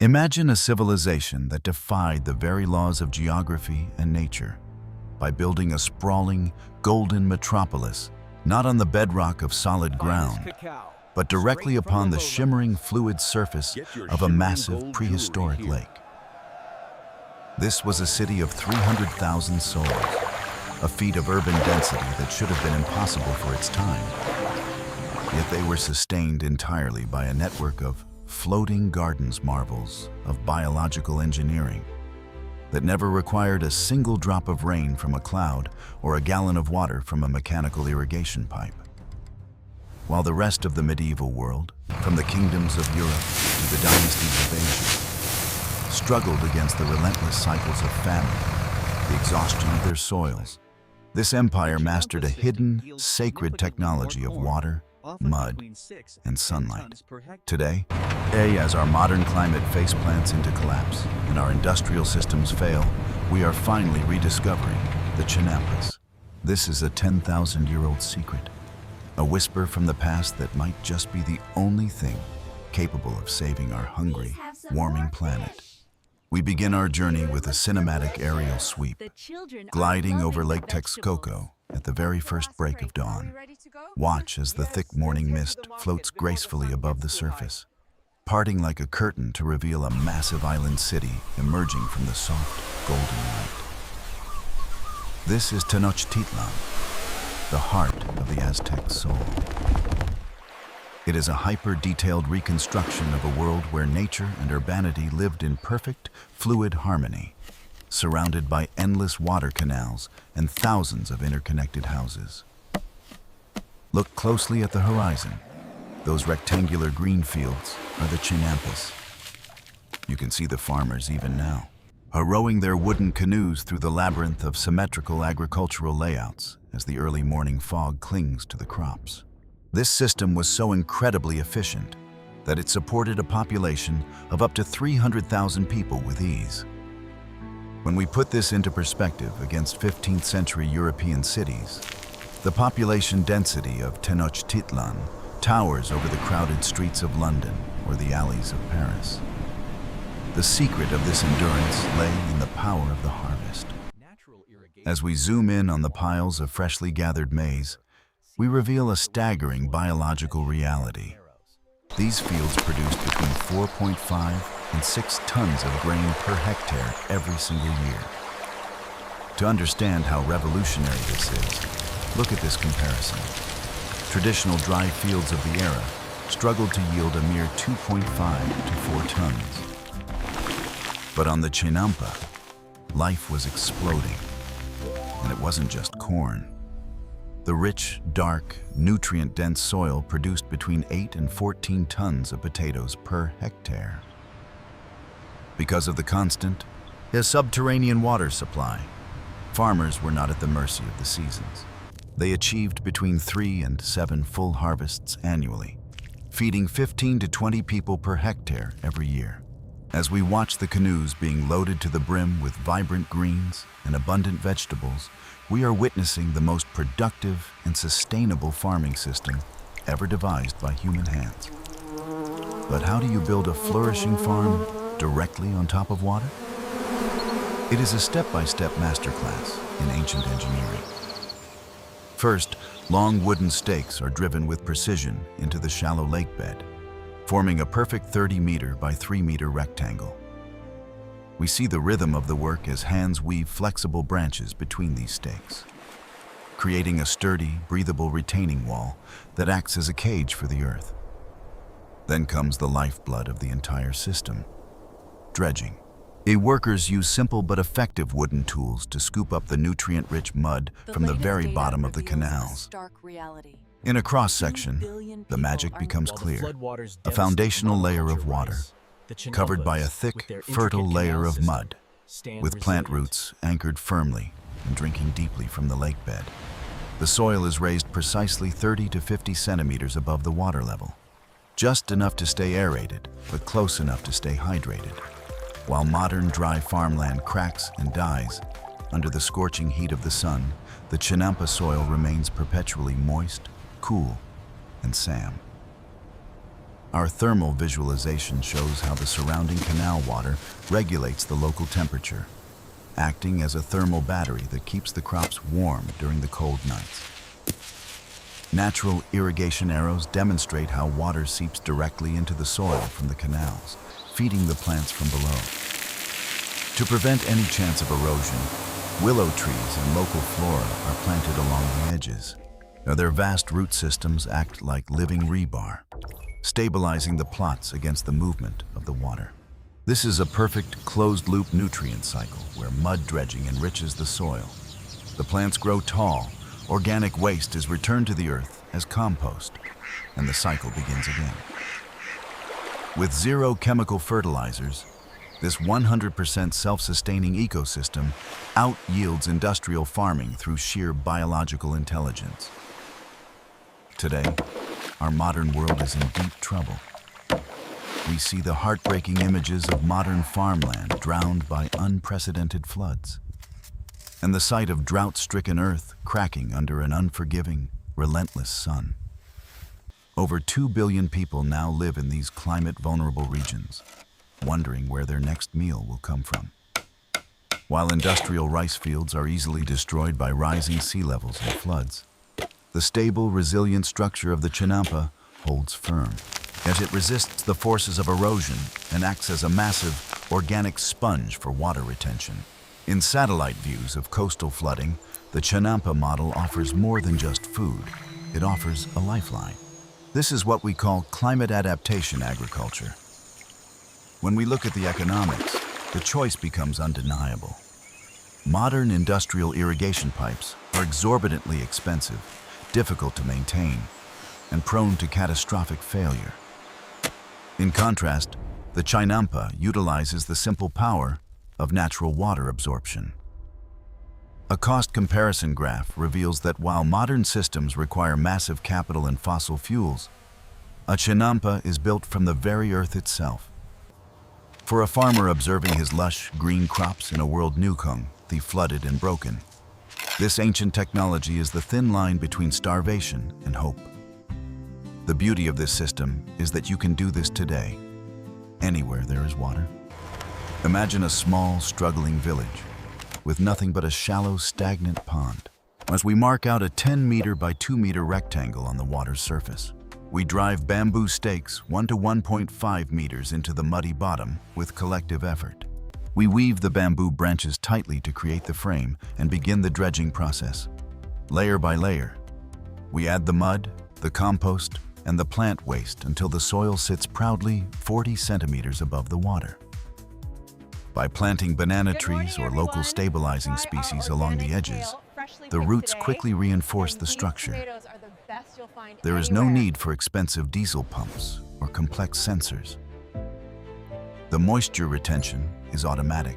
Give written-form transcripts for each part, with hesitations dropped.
Imagine a civilization that defied the very laws of geography and nature by building a sprawling, golden metropolis, not on the bedrock of solid ground, but directly upon the shimmering fluid surface of a massive prehistoric lake. This was a city of 300,000 souls, a feat of urban density that should have been impossible for its time. Yet they were sustained entirely by a network of floating gardens marvels of biological engineering that never required a single drop of rain from a cloud or a gallon of water from a mechanical irrigation pipe. While the rest of the medieval world, from the kingdoms of Europe to the dynasties of Asia, struggled against the relentless cycles of famine, the exhaustion of their soils, this empire mastered a hidden, sacred technology of water, mud, and sunlight. Today, as our modern climate face plants into collapse and our industrial systems fail, we are finally rediscovering the Chinampas. This is a 10,000-year-old secret, a whisper from the past that might just be the only thing capable of saving our hungry, warming planet. We begin our journey with a cinematic aerial sweep, gliding over Lake Texcoco at the very first break of dawn. Watch as the thick morning mist floats gracefully above the surface, parting like a curtain to reveal a massive island city emerging from the soft, golden light. This is Tenochtitlan, the heart of the Aztec soul. It is a hyper-detailed reconstruction of a world where nature and urbanity lived in perfect, fluid harmony, surrounded by endless water canals and thousands of interconnected houses. Look closely at the horizon. Those rectangular green fields are the Chinampas. You can see the farmers even now, rowing their wooden canoes through the labyrinth of symmetrical agricultural layouts as the early morning fog clings to the crops. This system was so incredibly efficient that it supported a population of up to 300,000 people with ease. When we put this into perspective against 15th century European cities, the population density of Tenochtitlan towers over the crowded streets of London or the alleys of Paris. The secret of this endurance lay in the power of the harvest. As we zoom in on the piles of freshly gathered maize, we reveal a staggering biological reality. These fields produced between 4.5 and 6 tons of grain per hectare every single year. To understand how revolutionary this is, look at this comparison. Traditional dry fields of the era struggled to yield a mere 2.5 to 4 tons. But on the Chinampa, life was exploding. And it wasn't just corn. The rich, dark, nutrient-dense soil produced between 8 and 14 tons of potatoes per hectare. Because of the constant, subterranean water supply, farmers were not at the mercy of the seasons. They achieved between 3 and 7 full harvests annually, feeding 15 to 20 people per hectare every year. As we watch the canoes being loaded to the brim with vibrant greens and abundant vegetables, we are witnessing the most productive and sustainable farming system ever devised by human hands. But how do you build a flourishing farm directly on top of water? It is a step-by-step masterclass in ancient engineering. First, long wooden stakes are driven with precision into the shallow lake bed, forming a perfect 30-meter by 3-meter rectangle. We see the rhythm of the work as hands weave flexible branches between these stakes, creating a sturdy, breathable retaining wall that acts as a cage for the earth. Then comes the lifeblood of the entire system, dredging. Workers use simple but effective wooden tools to scoop up the nutrient-rich mud from the very bottom of the canals. In a cross-section, the magic becomes clear. A foundational layer of water, covered by a thick, fertile layer of mud, with plant roots anchored firmly and drinking deeply from the lake bed. The soil is raised precisely 30 to 50 centimeters above the water level, just enough to stay aerated, but close enough to stay hydrated. While modern dry farmland cracks and dies under the scorching heat of the sun, the Chinampa soil remains perpetually moist, cool, and sam. Our thermal visualization shows how the surrounding canal water regulates the local temperature, acting as a thermal battery that keeps the crops warm during the cold nights. Natural irrigation arrows demonstrate how water seeps directly into the soil from the canals, feeding the plants from below. To prevent any chance of erosion, willow trees and local flora are planted along the edges. Now, their vast root systems act like living rebar, stabilizing the plots against the movement of the water. This is a perfect closed-loop nutrient cycle where mud dredging enriches the soil. The plants grow tall, organic waste is returned to the earth as compost, and the cycle begins again. With zero chemical fertilizers, this 100% self-sustaining ecosystem out-yields industrial farming through sheer biological intelligence. Today, our modern world is in deep trouble. We see the heartbreaking images of modern farmland drowned by unprecedented floods, and the sight of drought-stricken earth cracking under an unforgiving, relentless sun. Over 2 billion people now live in these climate-vulnerable regions, wondering where their next meal will come from. While industrial rice fields are easily destroyed by rising sea levels and floods, the stable, resilient structure of the Chinampa holds firm, as it resists the forces of erosion and acts as a massive, organic sponge for water retention. In satellite views of coastal flooding, the Chinampa model offers more than just food. It offers a lifeline. This is what we call climate adaptation agriculture. When we look at the economics, the choice becomes undeniable. Modern industrial irrigation pipes are exorbitantly expensive, difficult to maintain, and prone to catastrophic failure. In contrast, the Chinampa utilizes the simple power of natural water absorption. A cost comparison graph reveals that while modern systems require massive capital and fossil fuels, a Chinampa is built from the very earth itself. For a farmer observing his lush, green crops in a world newly flooded and broken, this ancient technology is the thin line between starvation and hope. The beauty of this system is that you can do this today, anywhere there is water. Imagine a small, struggling village with nothing but a shallow, stagnant pond. As we mark out a 10-meter by 2-meter rectangle on the water's surface, we drive bamboo stakes 1 to 1.5 meters into the muddy bottom with collective effort. We weave the bamboo branches tightly to create the frame and begin the dredging process. Layer by layer, we add the mud, the compost, and the plant waste until the soil sits proudly 40 centimeters above the water. By planting banana trees or local stabilizing species along the edges, the roots quickly reinforce the structure. There is no need for expensive diesel pumps or complex sensors. The moisture retention is automatic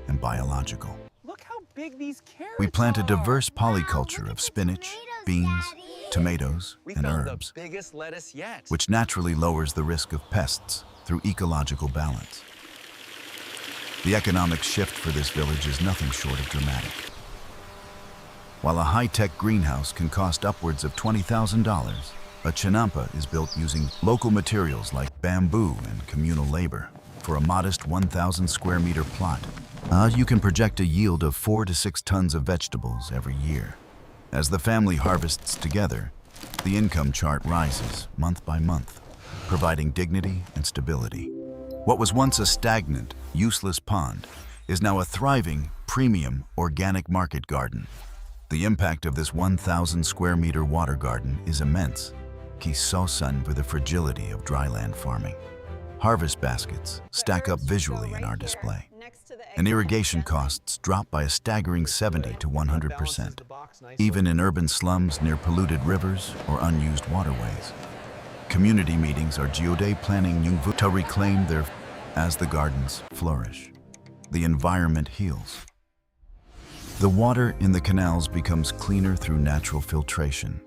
and biological. Look how big these carrots We plant a are. diverse polyculture of spinach, beans, tomatoes, We and found herbs, the biggest lettuce yet. which naturally lowers the risk of pests through ecological balance. The economic shift for this village is nothing short of dramatic. While a high-tech greenhouse can cost upwards of $20,000, a Chinampa is built using local materials like bamboo and communal labor. For a modest 1,000 square meter plot, you can project a yield of 4 to 6 tons of vegetables every year. As the family harvests together, the income chart rises month by month, providing dignity and stability. What was once a stagnant, useless pond is now a thriving, premium, organic market garden. The impact of this 1,000 square meter water garden is immense. Kisosan for the fragility of dryland farming. Harvest baskets stack up visually in our display, and irrigation costs drop by a staggering 70 to 100%, even in urban slums near polluted rivers or unused waterways. Community meetings are geoday planning to reclaim their as the gardens flourish. The environment heals. The water in the canals becomes cleaner through natural filtration.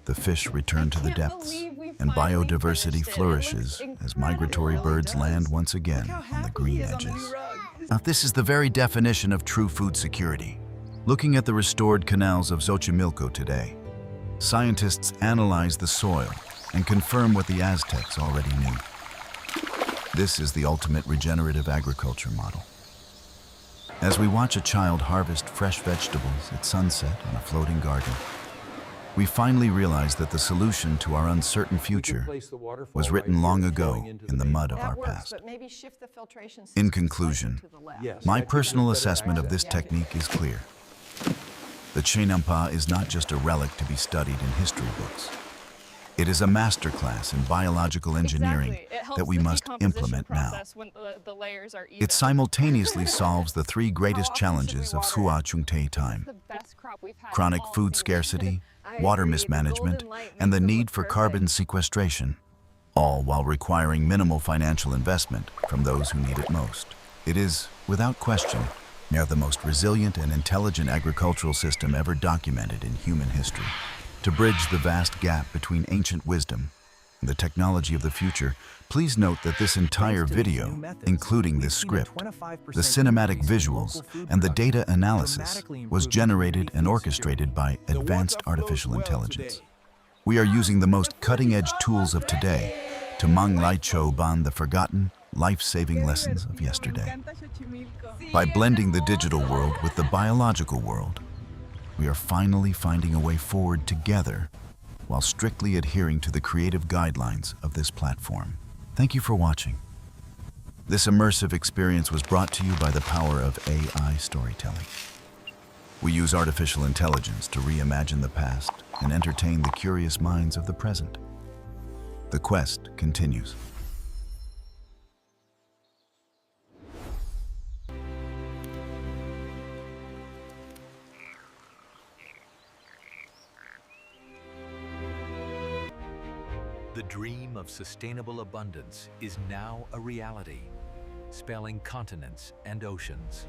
The fish return to the depths, and biodiversity flourishes as migratory birds land once again on the green edges. Now, this is the very definition of true food security. Looking at the restored canals of Xochimilco today, scientists analyze the soil and confirm what the Aztecs already knew. This is the ultimate regenerative agriculture model. As we watch a child harvest fresh vegetables at sunset on a floating garden, we finally realize that the solution to our uncertain future was written long ago in the mud of our past. In conclusion, my personal assessment of this technique is clear. The Chinampa is not just a relic to be studied in history books. It is a masterclass in biological engineering that we must implement now. It simultaneously solves the three greatest challenges of Sua Chungte time: chronic food scarcity, water mismanagement, and the need for carbon sequestration, all while requiring minimal financial investment from those who need it most. It is, without question, now the most resilient and intelligent agricultural system ever documented in human history. To bridge the vast gap between ancient wisdom and the technology of the future, please note that this entire video, including this script, the cinematic visuals, and the data analysis, was generated and orchestrated by advanced artificial intelligence. We are using the most cutting-edge tools of today to Mang Lai Cho Ban the forgotten, life-saving lessons of yesterday. By blending the digital world with the biological world, we are finally finding a way forward together while strictly adhering to the creative guidelines of this platform. Thank you for watching. This immersive experience was brought to you by the power of AI storytelling. We use artificial intelligence to reimagine the past and entertain the curious minds of the present. The quest continues. The dream of sustainable abundance is now a reality, spelling continents and oceans,